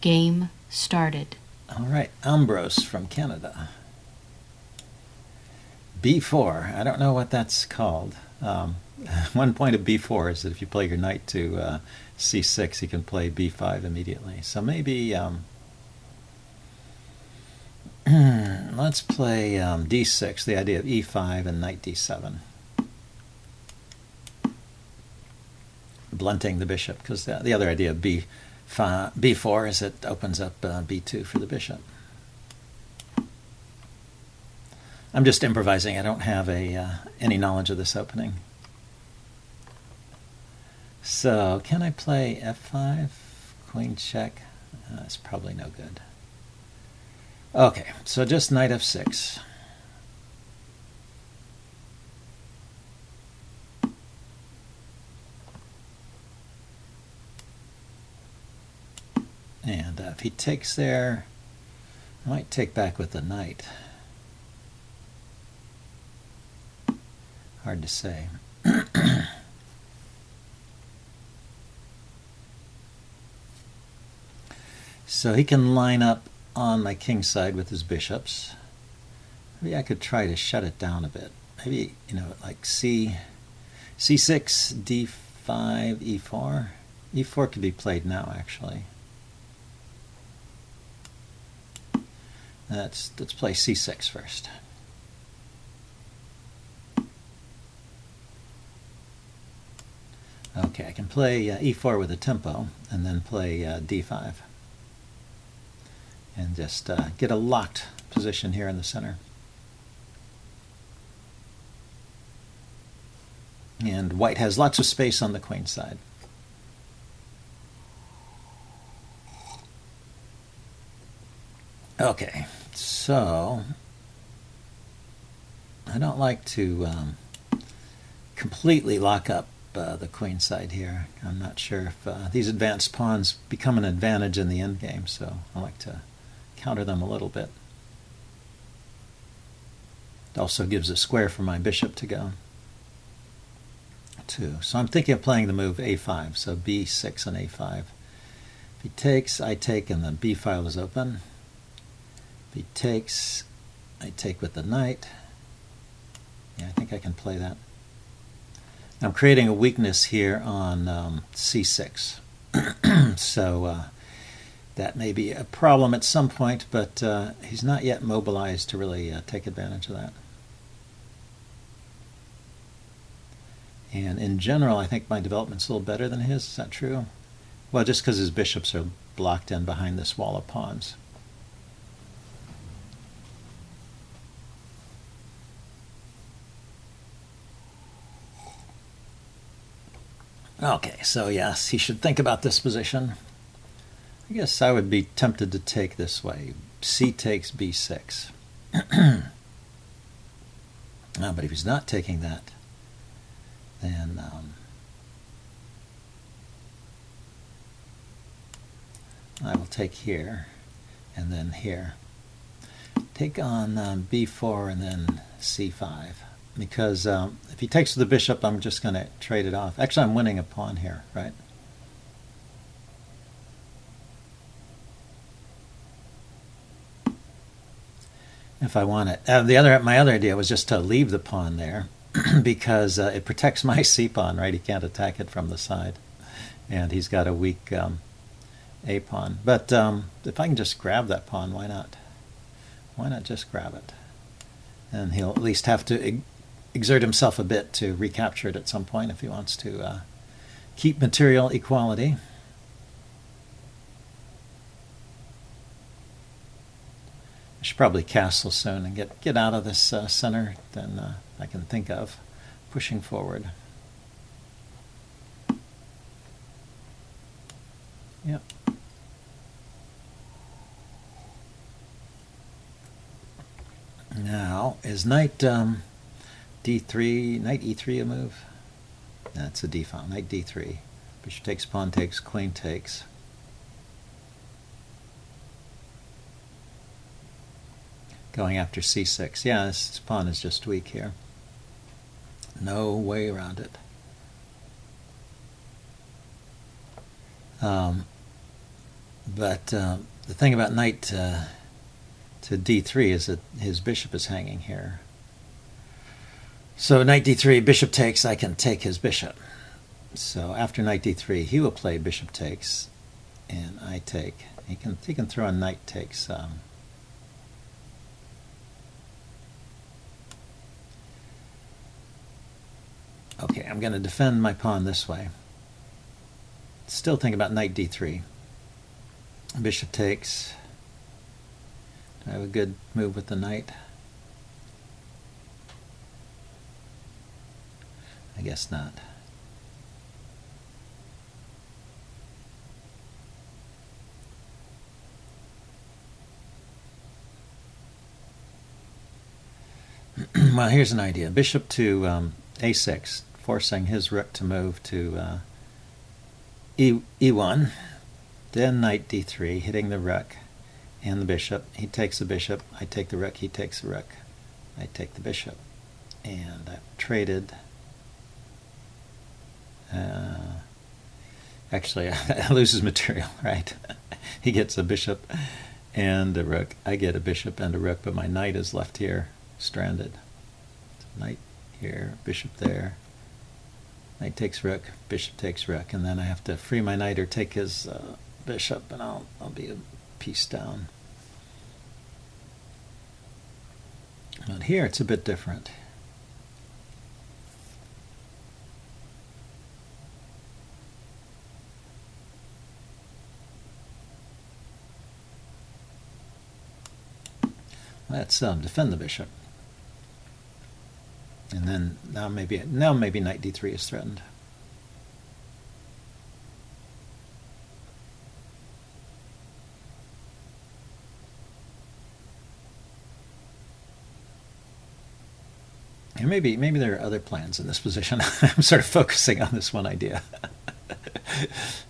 Game started. All right, Ambrose from Canada. B4. I don't know what that's called. One point of B4 is that if you play your knight to C6, you can play B5 immediately. So maybe let's play D6, the idea of E5 and knight D7. Blunting the bishop, because the other idea of B4 is it opens up B2 for the bishop. I'm just improvising. I don't have any knowledge of this opening. So can I play F5? Queen check? That's probably no good. Okay, so just knight F6. And if he takes there, I might take back with the knight. Hard to say. So he can line up on my king side with his bishops. Maybe I could try to shut it down a bit. Maybe, like C6, D5, E4. E4 could be played now, actually. Let's play C6 first. Okay, I can play E4 with a tempo and then play D5. And just get a locked position here in the center. And white has lots of space on the queen side. Okay, so I don't like to completely lock up the queen side here. I'm not sure if these advanced pawns become an advantage in the endgame, so I like to counter them a little bit. It also gives a square for my bishop to go to. So I'm thinking of playing the move A5, so B6 and A5. If he takes, I take, and the B file is open. If he takes, I take with the knight. Yeah, I think I can play that. I'm creating a weakness here on C6. So that may be a problem at some point, but he's not yet mobilized to really take advantage of that. And in general, I think my development's a little better than his. Is that true? Well, just because his bishops are blocked in behind this wall of pawns. Okay, so yes, he should think about this position. I guess I would be tempted to take this way. C takes B6. But if he's not taking that, then I will take here and then here. Take on B4 and then C5. Because if he takes the bishop, I'm just going to trade it off. Actually, I'm winning a pawn here, right? If I want it. My other idea was just to leave the pawn there because it protects my c-pawn, right? He can't attack it from the side. And he's got a weak a-pawn. But if I can just grab that pawn, why not? Why not just grab it? And he'll at least have to exert himself a bit to recapture it at some point if he wants to keep material equality. I should probably castle soon and get out of this center. Then I can think of pushing forward. Yep. Now, is knight D3, knight E3 a move? That's a D file, knight D3. Bishop takes, pawn takes, queen takes. Going after C6. Yeah, this pawn is just weak here. No way around it. But the thing about knight to d3 is that his bishop is hanging here. So knight d3, bishop takes, I can take his bishop. So after knight d3, he will play bishop takes, and I take. He can throw a knight takes. Okay, I'm going to defend my pawn this way. Still think about knight d3. Bishop takes. Do I have a good move with the knight? I guess not. Well, here's an idea. Bishop to a6, forcing his rook to move to e1. Then knight d3, hitting the rook and the bishop. He takes the bishop. I take the rook. He takes the rook. I take the bishop. And I've traded. Actually, I lose his material, right? He gets a bishop and a rook. I get a bishop and a rook, but my knight is left here, stranded. So knight here, bishop there. Knight takes rook, bishop takes rook, and then I have to free my knight or take his bishop, and I'll be a piece down. But here it's a bit different. Let's defend the bishop. And then now maybe knight d3 is threatened. And maybe there are other plans in this position. I'm sort of focusing on this one idea.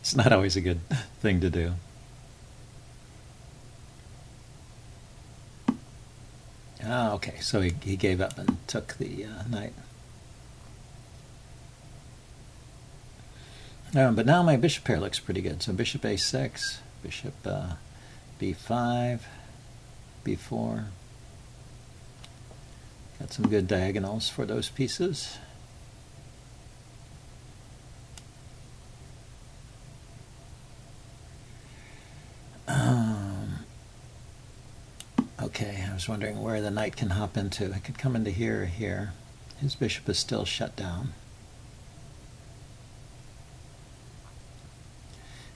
It's not always a good thing to do. Ah, okay, so he gave up and took the knight. But now my bishop pair looks pretty good. So bishop a6, bishop b5, b4. Got some good diagonals for those pieces. Okay, I was wondering where the knight can hop into. It could come into here or here. His bishop is still shut down.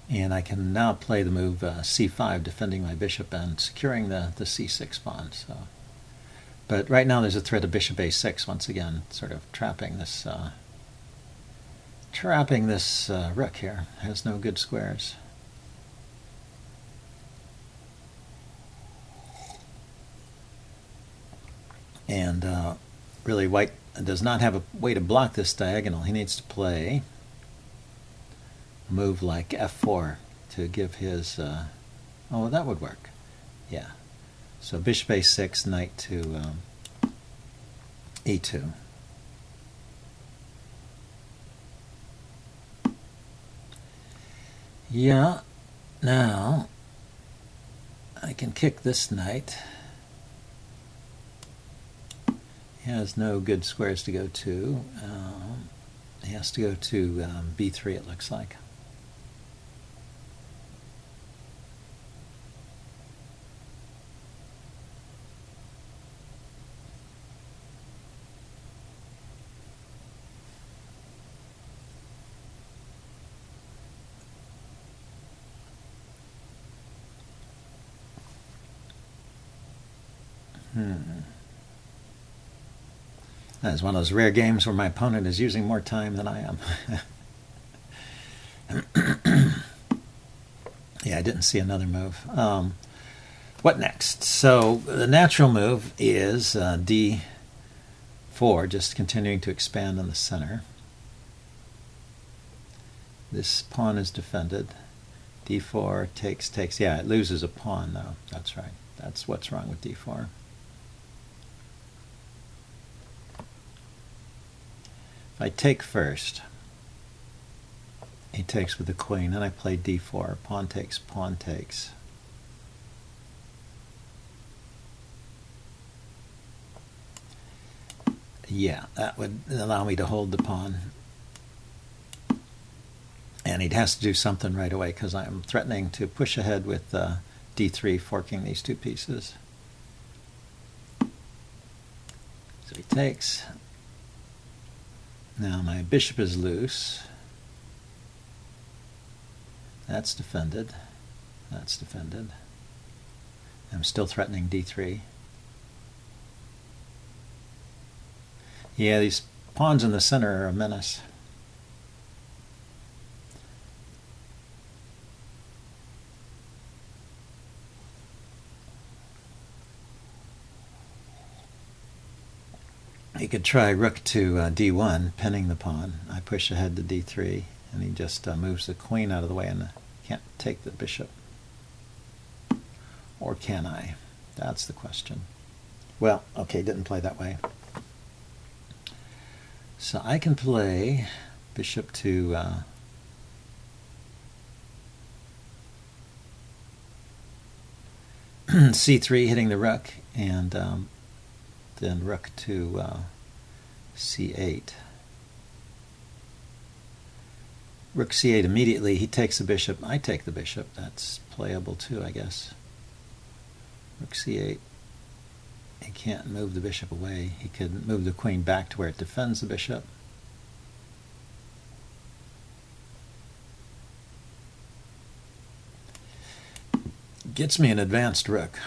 And I can now play the move c5, defending my bishop and securing the c6 pawn. So, but right now there's a threat of bishop a6 once again, sort of trapping this rook here. Has no good squares. And really, white does not have a way to block this diagonal. He needs to play a move like f4 to give his... oh, that would work. Yeah. So bishop a6, knight to e2. Yeah. Now, I can kick this knight. He has no good squares to go to. He has to go to b3, it looks like. That's one of those rare games where my opponent is using more time than I am. Yeah, I didn't see another move. What next? So the natural move is d4, just continuing to expand in the center. This pawn is defended. d4 takes. Yeah, it loses a pawn, though. That's right. That's what's wrong with d4. If I take first, He takes with the queen, and I play d4. Pawn takes, pawn takes. Yeah, that would allow me to hold the pawn. And he has to do something right away because I'm threatening to push ahead with d3, forking these two pieces. So he takes. Now my bishop is loose. That's defended. That's defended. I'm still threatening d3. Yeah, these pawns in the center are a menace. He could try rook to d1, pinning the pawn. I push ahead to d3, and he just moves the queen out of the way and can't take the bishop. Or can I? That's the question. Well, okay, didn't play that way. So I can play bishop to c3, hitting the rook, and then rook to c8. Rook c8 immediately. He takes the bishop. I take the bishop. That's playable too, I guess. Rook c8. He can't move the bishop away. He could move the queen back to where it defends the bishop. Gets me an advanced rook.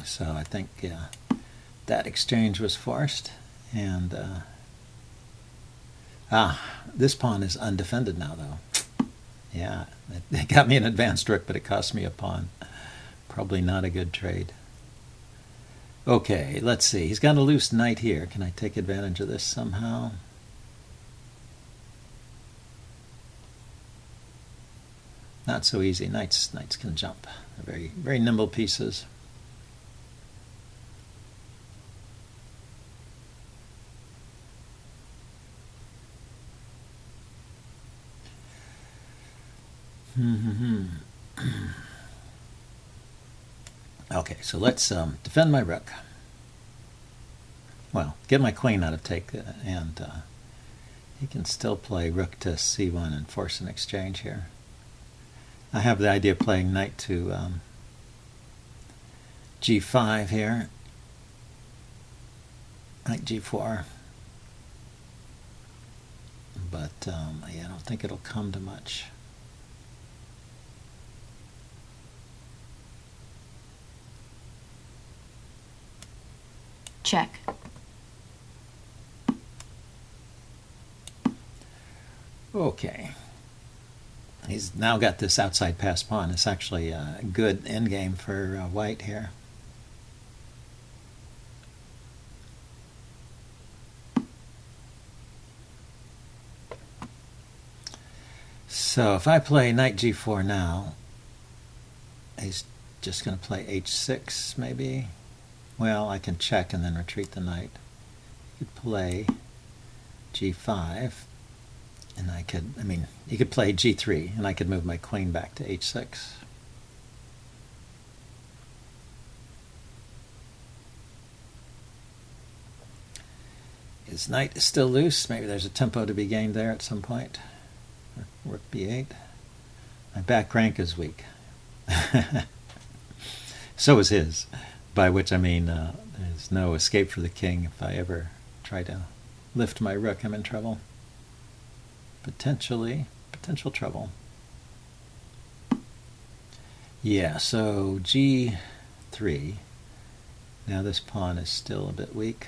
So I think that exchange was forced, and this pawn is undefended now, though. Yeah, it got me an advanced rook, but it cost me a pawn. Probably not a good trade. Okay, let's see. He's got a loose knight here. Can I take advantage of this somehow? Not so easy. Knights can jump. They're very, very nimble pieces. Okay, so let's defend my rook. Well, get my queen out of take, and he can still play rook to c1 and force an exchange here. I have the idea of playing knight to g5 here. Knight g4. But yeah, I don't think it'll come to much. Check. Okay. He's now got this outside pass pawn. It's actually a good endgame for white here. So if I play knight g4 now, he's just going to play h6 maybe. Well, I can check and then retreat the knight. He could play g5, and he could play g3, and I could move my queen back to h6. His knight is still loose. Maybe there's a tempo to be gained there at some point. Rook b8. My back rank is weak. So is his. By which I mean there's no escape for the king. If I ever try to lift my rook, I'm in trouble. Potential trouble. Yeah, so g3. Now this pawn is still a bit weak.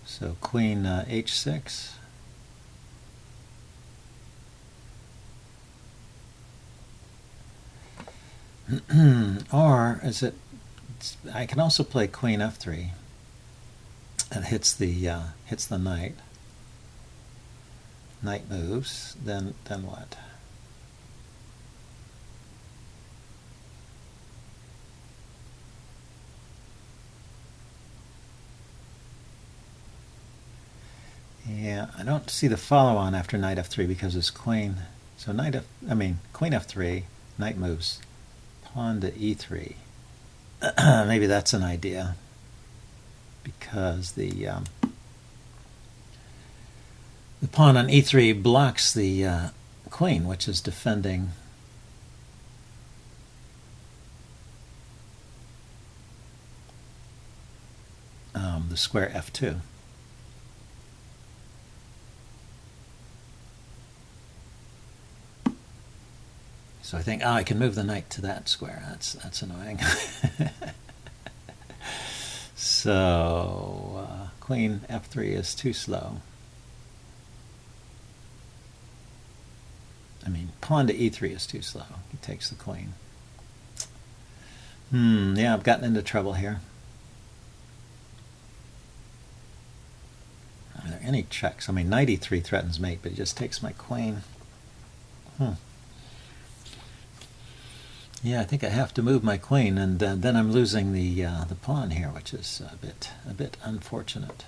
So queen h6. Or is it? I can also play queen f3. It hits the knight. Knight moves. Then what? Yeah, I don't see the follow-on after knight f3 because it's queen. So queen f3, knight moves, pawn to e3. Maybe that's an idea because the pawn on e3 blocks the queen, which is defending the square f2. So I think, I can move the knight to that square. That's annoying. So queen f3 is too slow. Pawn to e3 is too slow. He takes the queen. Yeah, I've gotten into trouble here. Are there any checks? Knight e3 threatens mate, but he just takes my queen. Yeah, I think I have to move my queen, and then I'm losing the pawn here, which is a bit unfortunate.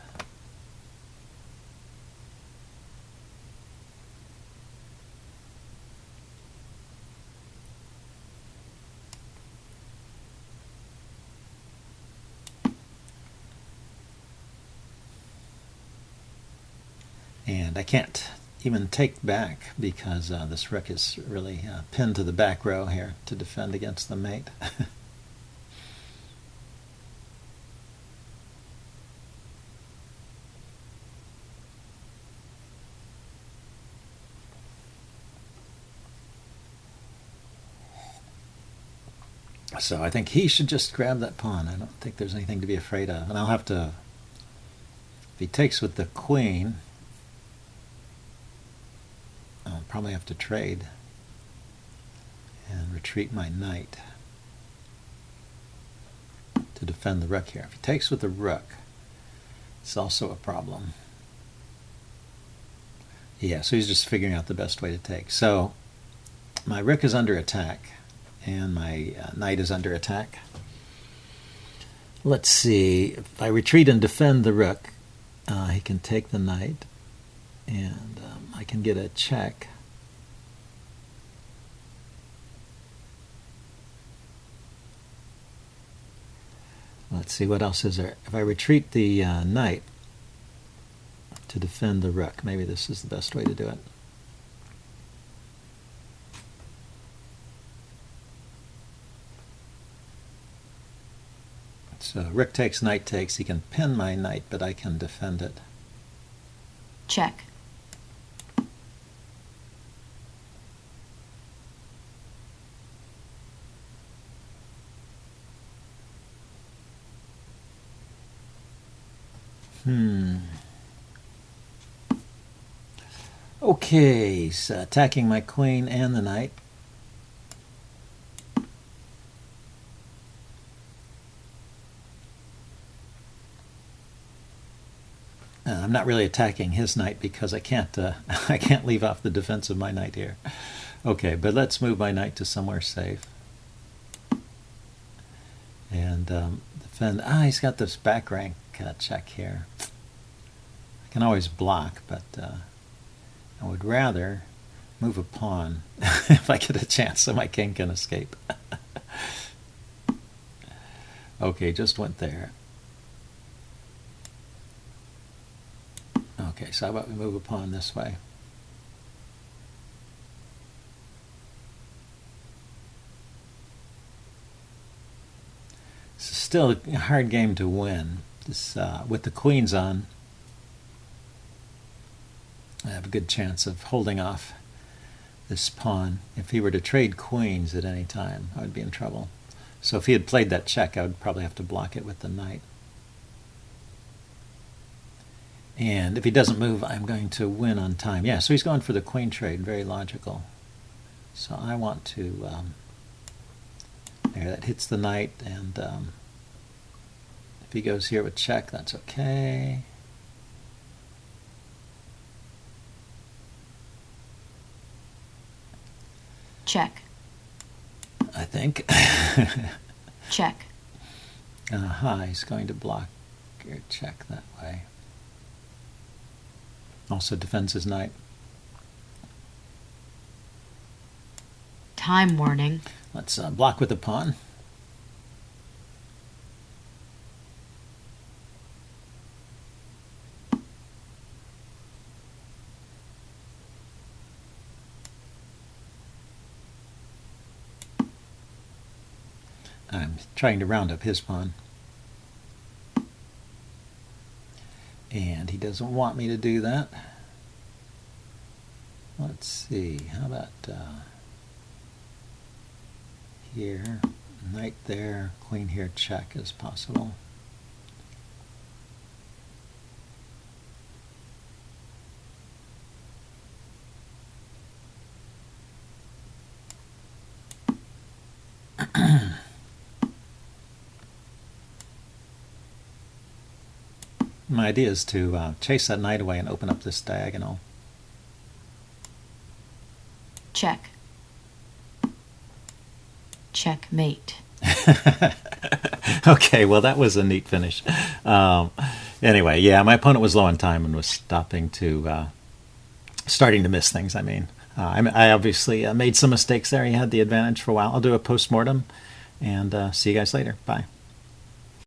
And I can't even take back because this rook is really pinned to the back row here to defend against the mate. So I think he should just grab that pawn. I don't think there's anything to be afraid of. And I'll have to, if he takes with the queen, I'll probably have to trade and retreat my knight to defend the rook here. If he takes with the rook, it's also a problem. Yeah, so he's just figuring out the best way to take. So my rook is under attack, and my knight is under attack. Let's see. If I retreat and defend the rook, he can take the knight, and I can get a check. Let's see, what else is there? If I retreat the knight to defend the rook, maybe this is the best way to do it. So rook takes, knight takes. He can pin my knight, but I can defend it. Check. Okay, so attacking my queen and the knight. I'm not really attacking his knight because I can't I can't leave off the defense of my knight here. Okay, but let's move my knight to somewhere safe. And defend. He's got this back rank check here. I can always block, but I would rather move a pawn if I get a chance so my king can escape. Okay, just went there. Okay, so how about we move a pawn this way? It's still a hard game to win. This, with the queens on, I have a good chance of holding off this pawn. If he were to trade queens at any time, I would be in trouble. So if he had played that check, I would probably have to block it with the knight. And if he doesn't move, I'm going to win on time. Yeah, so he's going for the queen trade. Very logical. So I want to... there, that hits the knight, and if he goes here with check, that's okay. Check. I think. Check. He's going to block your check that way. Also defends his knight. Time warning. Let's block with the pawn. I'm trying to round up his pawn. And he doesn't want me to do that. Let's see, how about here, knight there, queen here, check is possible. My idea is to chase that knight away and open up this diagonal. Check. Checkmate. Okay, well that was a neat finish. Anyway, yeah, my opponent was low on time and was starting to miss things. I mean, I obviously made some mistakes there. He had the advantage for a while. I'll do a post-mortem and see you guys later. Bye.